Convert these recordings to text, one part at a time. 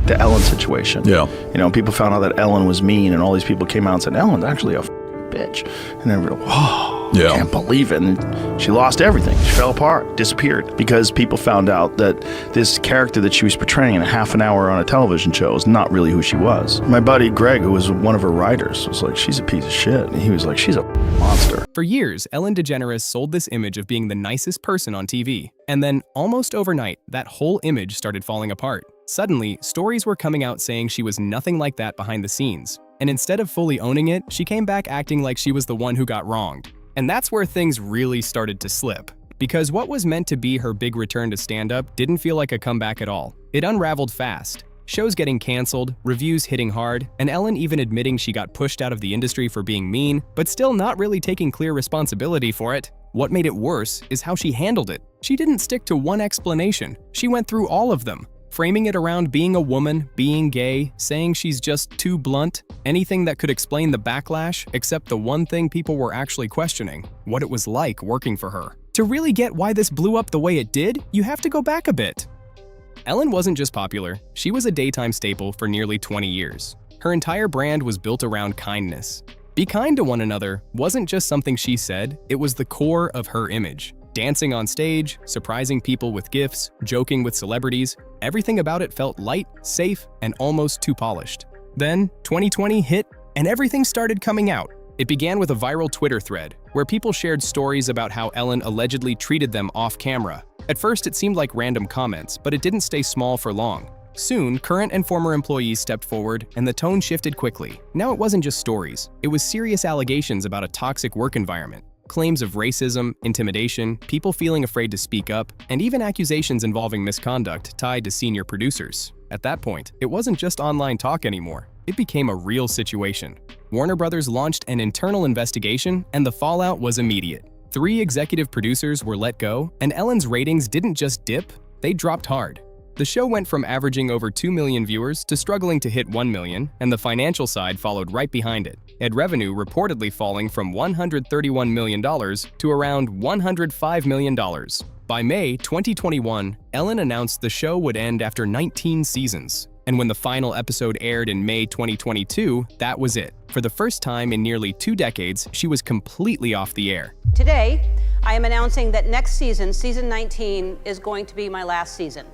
the Ellen situation. Yeah. You know, people found out that Ellen was mean, and all these people came out and said, Ellen's actually a bitch. And everybody, whoa, Yeah. can't believe it. And she lost everything. She fell apart, disappeared, because people found out that this character that she was portraying in a half an hour on a television show is not really who she was. My buddy Greg, who was one of her writers, was like, she's a piece of shit. And he was like, she's a monster. For years, Ellen DeGeneres sold this image of being the nicest person on TV. And then, almost overnight, that whole image started falling apart. Suddenly, stories were coming out saying she was nothing like that behind the scenes. And instead of fully owning it, she came back acting like she was the one who got wronged. And that's where things really started to slip. Because what was meant to be her big return to stand-up didn't feel like a comeback at all. It unraveled fast. Shows getting canceled, reviews hitting hard, and Ellen even admitting she got pushed out of the industry for being mean, but still not really taking clear responsibility for it. What made it worse is how she handled it. She didn't stick to one explanation. She went through all of them, framing it around being a woman, being gay, saying she's just too blunt, anything that could explain the backlash except the one thing people were actually questioning, what it was like working for her. To really get why this blew up the way it did, you have to go back a bit. Ellen wasn't just popular, she was a daytime staple for nearly 20 years. Her entire brand was built around kindness. Be kind to one another wasn't just something she said, it was the core of her image. Dancing on stage, surprising people with gifts, joking with celebrities, everything about it felt light, safe, and almost too polished. Then, 2020 hit, and everything started coming out. It began with a viral Twitter thread, where people shared stories about how Ellen allegedly treated them off camera. At first, it seemed like random comments, but it didn't stay small for long. Soon, current and former employees stepped forward, and the tone shifted quickly. Now it wasn't just stories, it was serious allegations about a toxic work environment. Claims of racism, intimidation, people feeling afraid to speak up, and even accusations involving misconduct tied to senior producers. At that point, it wasn't just online talk anymore. It became a real situation. Warner Brothers launched an internal investigation, and the fallout was immediate. 3 executive producers were let go, and Ellen's ratings didn't just dip, they dropped hard. The show went from averaging over 2 million viewers to struggling to hit 1 million, and the financial side followed right behind it. Ad revenue reportedly falling from $131 million to around $105 million. By May 2021, Ellen announced the show would end after 19 seasons. And when the final episode aired in May 2022, that was it. For the first time in nearly 2 decades, she was completely off the air. Today, I am announcing that next season, season 19, is going to be my last season.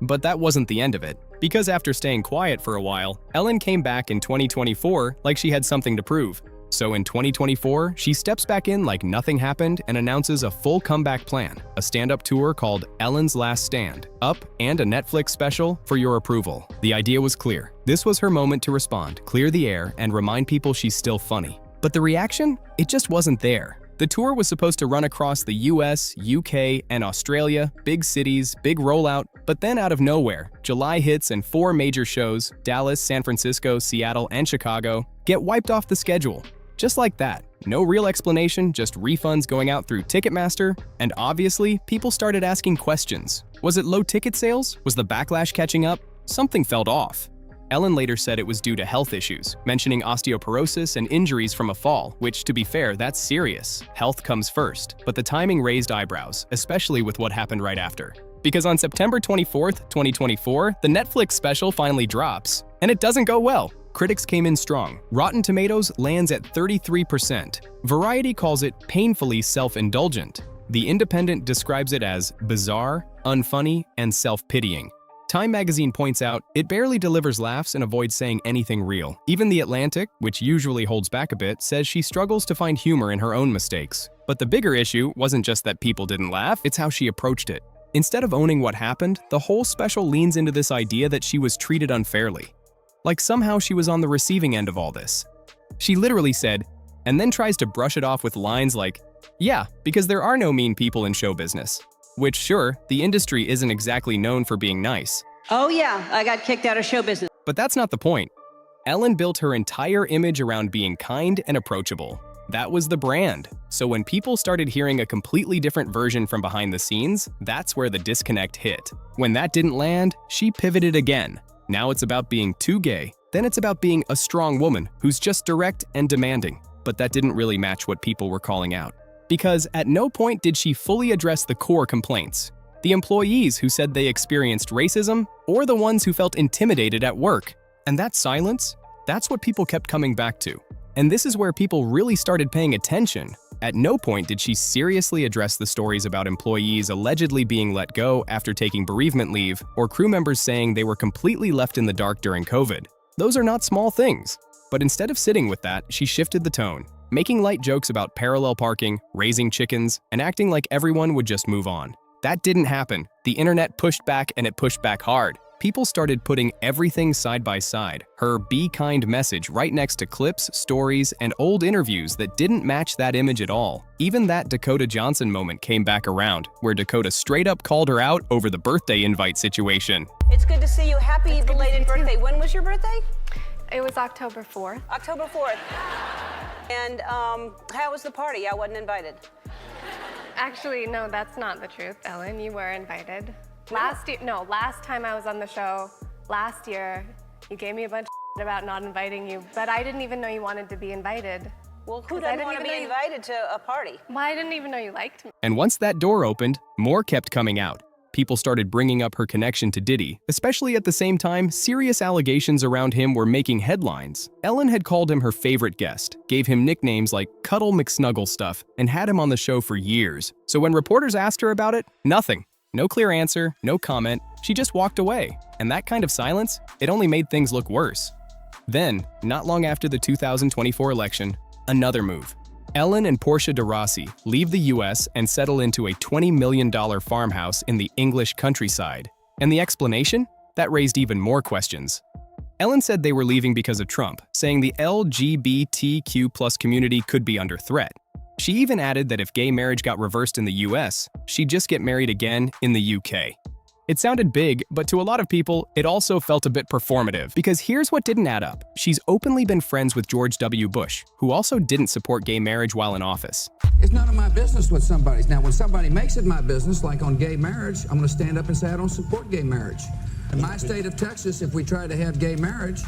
But that wasn't the end of it. Because after staying quiet for a while, Ellen came back in 2024 like she had something to prove. So in 2024, she steps back in like nothing happened and announces a full comeback plan, a stand-up tour called Ellen's Last Stand, Up, and a Netflix special for your approval. The idea was clear. This was her moment to respond, clear the air, and remind people she's still funny. But the reaction? It just wasn't there. The tour was supposed to run across the US, UK, and Australia, big cities, big rollout, but then out of nowhere, July hits and 4 major shows, Dallas, San Francisco, Seattle, and Chicago, get wiped off the schedule. Just like that. No real explanation, just refunds going out through Ticketmaster, and obviously, people started asking questions. Was it low ticket sales? Was the backlash catching up? Something felt off. Ellen later said it was due to health issues, mentioning osteoporosis and injuries from a fall, which, to be fair, that's serious. Health comes first. But the timing raised eyebrows, especially with what happened right after. Because on September 24th, 2024, the Netflix special finally drops, and it doesn't go well. Critics came in strong. Rotten Tomatoes lands at 33%. Variety calls it painfully self-indulgent. The Independent describes it as bizarre, unfunny, and self-pitying. Time magazine points out, it barely delivers laughs and avoids saying anything real. Even The Atlantic, which usually holds back a bit, says she struggles to find humor in her own mistakes. But the bigger issue wasn't just that people didn't laugh, it's how she approached it. Instead of owning what happened, the whole special leans into this idea that she was treated unfairly. Like somehow she was on the receiving end of all this. She literally said, and then tries to brush it off with lines like, yeah, because there are no mean people in show business. Which, sure, the industry isn't exactly known for being nice. Oh yeah, I got kicked out of show business. But that's not the point. Ellen built her entire image around being kind and approachable. That was the brand. So when people started hearing a completely different version from behind the scenes, that's where the disconnect hit. When that didn't land, she pivoted again. Now it's about being too gay. Then it's about being a strong woman who's just direct and demanding. But that didn't really match what people were calling out. Because at no point did she fully address the core complaints. The employees who said they experienced racism, or the ones who felt intimidated at work. And that silence, that's what people kept coming back to. And this is where people really started paying attention. At no point did she seriously address the stories about employees allegedly being let go after taking bereavement leave, or crew members saying they were completely left in the dark during COVID. Those are not small things. But instead of sitting with that, she shifted the tone, making light jokes about parallel parking, raising chickens, and acting like everyone would just move on. That didn't happen. The internet pushed back, and it pushed back hard. People started putting everything side by side, her "be kind" message right next to clips, stories, and old interviews that didn't match that image at all. Even that Dakota Johnson moment came back around, where Dakota straight up called her out over the birthday invite situation. It's good to see you. Happy belated birthday. When was your birthday? It was October 4th. October 4th. And how was the party? I wasn't invited. Actually, no, that's not the truth, Ellen. You were invited. Last time I was on the show, last year, you gave me a bunch of about not inviting you, but I didn't even know you wanted to be invited. Well, who doesn't want to be invited to a party? Well, I didn't even know you liked me. And once that door opened, more kept coming out. People started bringing up her connection to Diddy, especially at the same time serious allegations around him were making headlines. Ellen had called him her favorite guest, gave him nicknames like Cuddle McSnugglestuff, and had him on the show for years. So when reporters asked her about it, nothing. No clear answer, no comment, she just walked away. And that kind of silence, it only made things look worse. Then, not long after the 2024 election, another move. Ellen and Portia de Rossi leave the US and settle into a $20 million farmhouse in the English countryside. And the explanation? That raised even more questions. Ellen said they were leaving because of Trump, saying the LGBTQ+ community could be under threat. She even added that if gay marriage got reversed in the US, she'd just get married again in the UK. It sounded big, but to a lot of people, it also felt a bit performative, because here's what didn't add up. She's openly been friends with George W. Bush, who also didn't support gay marriage while in office. It's none of my business what somebody's. Now, when somebody makes it my business, like on gay marriage, I'm going to stand up and say I don't support gay marriage. In my state of Texas, if we try to have gay marriage,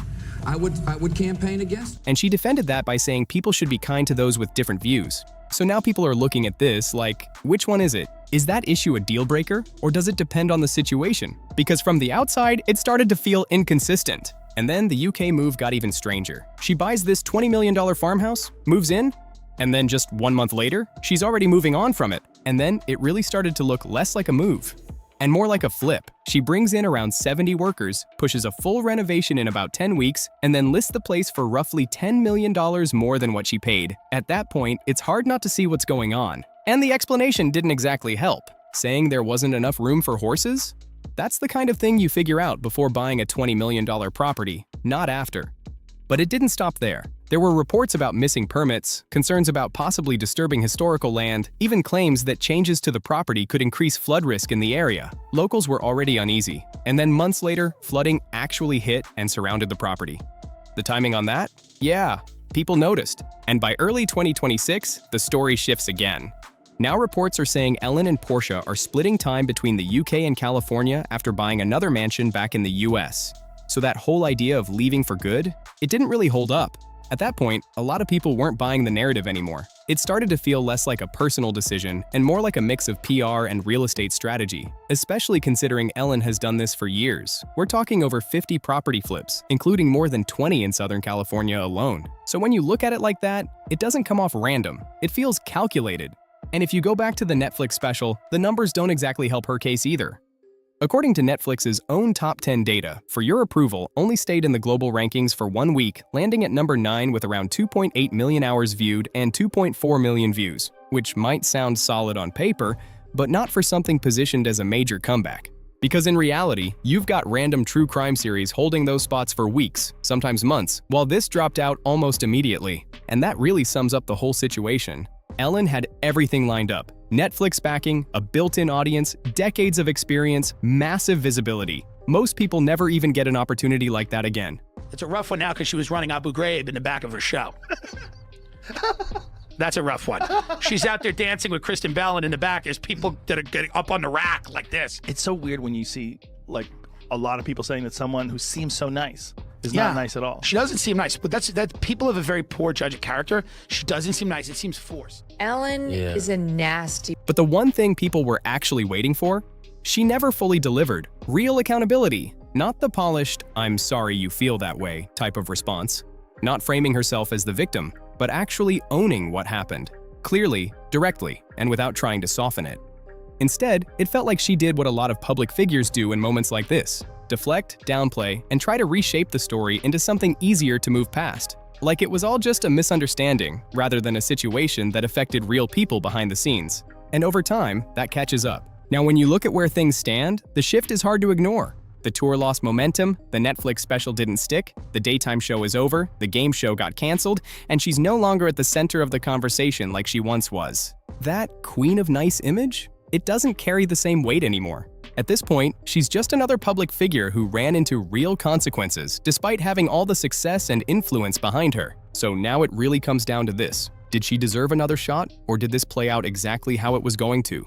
I would campaign against it. And she defended that by saying people should be kind to those with different views. So now people are looking at this like, which one is it? Is that issue a deal breaker, or does it depend on the situation? Because from the outside, it started to feel inconsistent. And then the UK move got even stranger. She buys this $20 million farmhouse, moves in, and then just 1 month later, she's already moving on from it. And then it really started to look less like a move and more like a flip. She brings in around 70 workers, pushes a full renovation in about 10 weeks, and then lists the place for roughly $10 million more than what she paid. At that point, it's hard not to see what's going on. And the explanation didn't exactly help. Saying there wasn't enough room for horses? That's the kind of thing you figure out before buying a $20 million property, not after. But it didn't stop there. There were reports about missing permits, concerns about possibly disturbing historical land, even claims that changes to the property could increase flood risk in the area. Locals were already uneasy, and then months later, flooding actually hit and surrounded the property. The timing on that? Yeah, people noticed. And by early 2026, the story shifts again. Now reports are saying Ellen and Portia are splitting time between the UK and California after buying another mansion back in the US. So that whole idea of leaving for good, it didn't really hold up. At that point, a lot of people weren't buying the narrative anymore. It started to feel less like a personal decision and more like a mix of PR and real estate strategy, especially considering Ellen has done this for years. We're talking over 50 property flips, including more than 20 in Southern California alone. So when you look at it like that, it doesn't come off random. It feels calculated. And if you go back to the Netflix special, the numbers don't exactly help her case either. According to Netflix's own top 10 data, For Your Approval only stayed in the global rankings for 1 week, landing at number 9 with around 2.8 million hours viewed and 2.4 million views, which might sound solid on paper, but not for something positioned as a major comeback. Because in reality, you've got random true crime series holding those spots for weeks, sometimes months, while this dropped out almost immediately. And that really sums up the whole situation. Ellen had everything lined up. Netflix backing, a built-in audience, decades of experience, massive visibility. Most people never even get an opportunity like that again. It's a rough one now because she was running Abu Ghraib in the back of her show. That's a rough one. She's out there dancing with Kristen Bell, and in the back there's people that are getting up on the rack like this. It's so weird when you see, like, a lot of people saying that someone who seems so nice is not nice at all. She doesn't seem nice, but that's people have a very poor judge of character. She doesn't seem nice. It seems forced. Ellen is a nasty. But the one thing people were actually waiting for, She never fully delivered real accountability, not the polished, "I'm sorry you feel that way" type of response. Not framing herself as the victim, but actually owning what happened, clearly, directly, and without trying to soften it. Instead, it felt like she did what a lot of public figures do in moments like this: deflect, downplay, and try to reshape the story into something easier to move past. Like it was all just a misunderstanding, rather than a situation that affected real people behind the scenes. And over time, that catches up. Now, when you look at where things stand, the shift is hard to ignore. The tour lost momentum, the Netflix special didn't stick, the daytime show is over, the game show got canceled, and she's no longer at the center of the conversation like she once was. That queen of nice image? It doesn't carry the same weight anymore. At this point, she's just another public figure who ran into real consequences despite having all the success and influence behind her. So now it really comes down to this: did she deserve another shot, or did this play out exactly how it was going to?